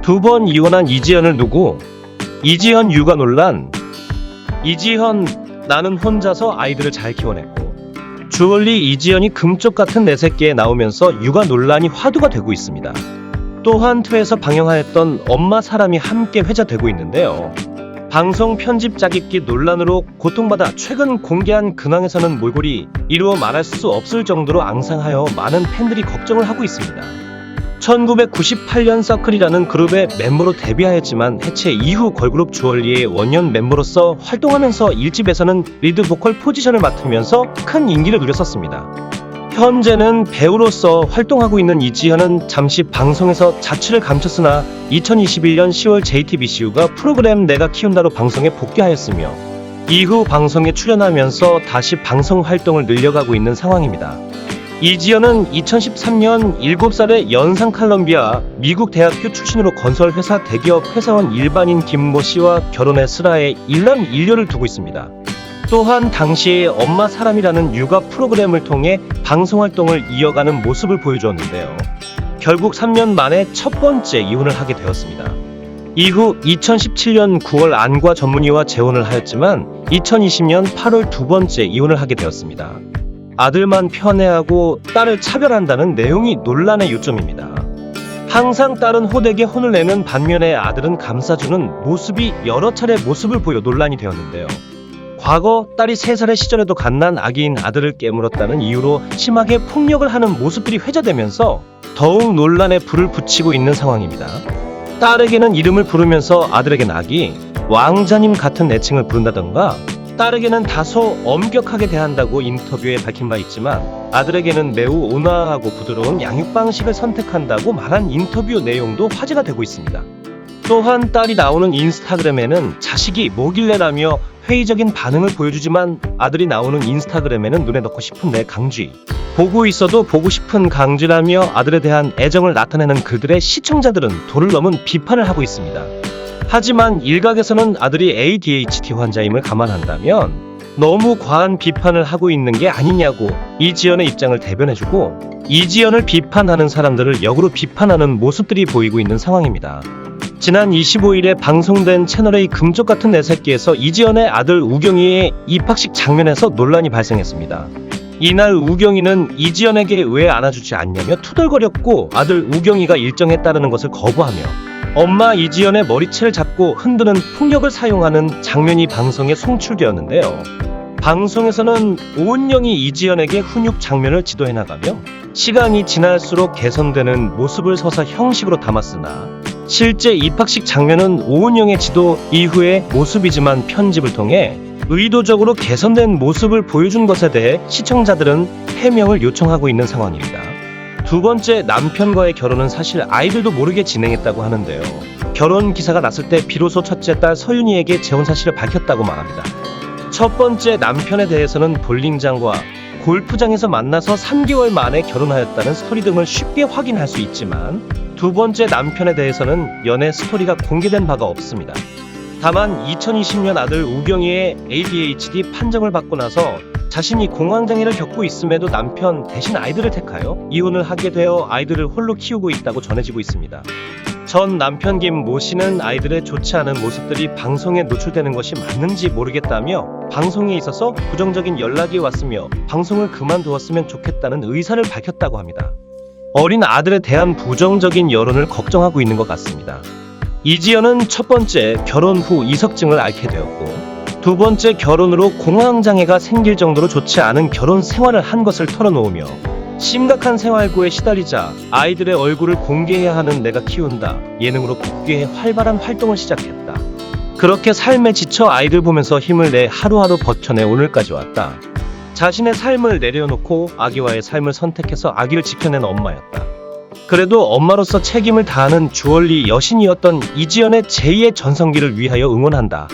두 번 이혼한 이지연을 두고 이지연 육아 논란. 이지연, 나는 혼자서 아이들을 잘 키워냈고. 주얼리 이지연이 금쪽 같은 내 새끼에 나오면서 육아 논란이 화두가 되고 있습니다. 또한 퇴에서 방영하였던 엄마 사람이 함께 회자되고 있는데요. 방송 편집 짜깁기 논란으로 고통받아 최근 공개한 근황에서는 몰골이 이루어 말할 수 없을 정도로 앙상하여 많은 팬들이 걱정을 하고 있습니다. 1998년 서클이라는 그룹의 멤버로 데뷔하였지만 해체 이후 걸그룹 주얼리의 원년 멤버로서 활동하면서 1집에서는 리드 보컬 포지션을 맡으면서 큰 인기를 누렸었습니다. 현재는 배우로서 활동하고 있는 이지연은 잠시 방송에서 자취를 감췄으나 2021년 10월 JTBCU가 프로그램 내가 키운다로 방송에 복귀하였으며 이후 방송에 출연하면서 다시 방송 활동을 늘려가고 있는 상황입니다. 이지연은 2013년 7살의 연상 칼럼비아 미국 대학교 출신으로 건설회사 대기업 회사원 일반인 김모 씨와 결혼해 슬하에 1남 1녀를 두고 있습니다. 또한 당시에 엄마 사람이라는 육아 프로그램을 통해 방송활동을 이어가는 모습을 보여주었는데요. 결국 3년 만에 첫 번째 이혼을 하게 되었습니다. 이후 2017년 9월 안과 전문의와 재혼을 하였지만 2020년 8월 두 번째 이혼을 하게 되었습니다. 아들만 편애하고 딸을 차별한다는 내용이 논란의 요점입니다. 항상 딸은 호되게 혼을 내는 반면에 아들은 감싸주는 모습이 여러 차례 모습을 보여 논란이 되었는데요. 과거 딸이 3살의 시절에도 갓난 아기인 아들을 깨물었다는 이유로 심하게 폭력을 하는 모습들이 회자되면서 더욱 논란에 불을 붙이고 있는 상황입니다. 딸에게는 이름을 부르면서 아들에겐 아기, 왕자님 같은 애칭을 부른다던가 딸에게는 다소 엄격하게 대한다고 인터뷰에 밝힌 바 있지만 아들에게는 매우 온화하고 부드러운 양육 방식을 선택한다고 말한 인터뷰 내용도 화제가 되고 있습니다. 또한 딸이 나오는 인스타그램에는 자식이 뭐길래라며 회의적인 반응을 보여주지만 아들이 나오는 인스타그램에는 눈에 넣고 싶은 내 강쥐, 보고 있어도 보고 싶은 강쥐라며 아들에 대한 애정을 나타내는 글들에 시청자들은 도를 넘은 비판을 하고 있습니다. 하지만 일각에서는 아들이 ADHD 환자임을 감안한다면 너무 과한 비판을 하고 있는 게 아니냐고 이지연의 입장을 대변해주고 이지연을 비판하는 사람들을 역으로 비판하는 모습들이 보이고 있는 상황입니다. 지난 25일에 방송된 채널A 금쪽 같은 내 새끼에서 이지연의 아들 우경이의 입학식 장면에서 논란이 발생했습니다. 이날 우경이는 이지연에게 왜 안아주지 않냐며 투덜거렸고 아들 우경이가 일정에 따르는 것을 거부하며 엄마 이지연의 머리채를 잡고 흔드는 폭력을 사용하는 장면이 방송에 송출되었는데요. 방송에서는 오은영이 이지연에게 훈육 장면을 지도해나가며 시간이 지날수록 개선되는 모습을 서사 형식으로 담았으나 실제 입학식 장면은 오은영의 지도 이후의 모습이지만 편집을 통해 의도적으로 개선된 모습을 보여준 것에 대해 시청자들은 해명을 요청하고 있는 상황입니다. 두 번째 남편과의 결혼은 사실 아이들도 모르게 진행했다고 하는데요. 결혼 기사가 났을 때 비로소 첫째 딸 서윤이에게 재혼 사실을 밝혔다고 말합니다. 첫 번째 남편에 대해서는 볼링장과 골프장에서 만나서 3개월 만에 결혼하였다는 스토리 등을 쉽게 확인할 수 있지만 두 번째 남편에 대해서는 연애 스토리가 공개된 바가 없습니다. 다만 2020년 아들 우경이의 ADHD 판정을 받고 나서 자신이 공황장애를 겪고 있음에도 남편 대신 아이들을 택하여 이혼을 하게 되어 아이들을 홀로 키우고 있다고 전해지고 있습니다. 전 남편 김 모 씨는 아이들의 좋지 않은 모습들이 방송에 노출되는 것이 맞는지 모르겠다며 방송에 있어서 부정적인 연락이 왔으며 방송을 그만두었으면 좋겠다는 의사를 밝혔다고 합니다. 어린 아들에 대한 부정적인 여론을 걱정하고 있는 것 같습니다. 이지연은 첫 번째 결혼 후 이석증을 앓게 되었고 두 번째 결혼으로 공황장애가 생길 정도로 좋지 않은 결혼 생활을 한 것을 털어놓으며 심각한 생활고에 시달리자 아이들의 얼굴을 공개해야 하는 내가 키운다 예능으로 복귀해 활발한 활동을 시작했다. 그렇게 삶에 지쳐 아이들 보면서 힘을 내 하루하루 버텨내 오늘까지 왔다. 자신의 삶을 내려놓고 아기와의 삶을 선택해서 아기를 지켜낸 엄마였다. 그래도 엄마로서 책임을 다하는 주얼리 여신이었던 이지연의 제2의 전성기를 위하여 응원한다.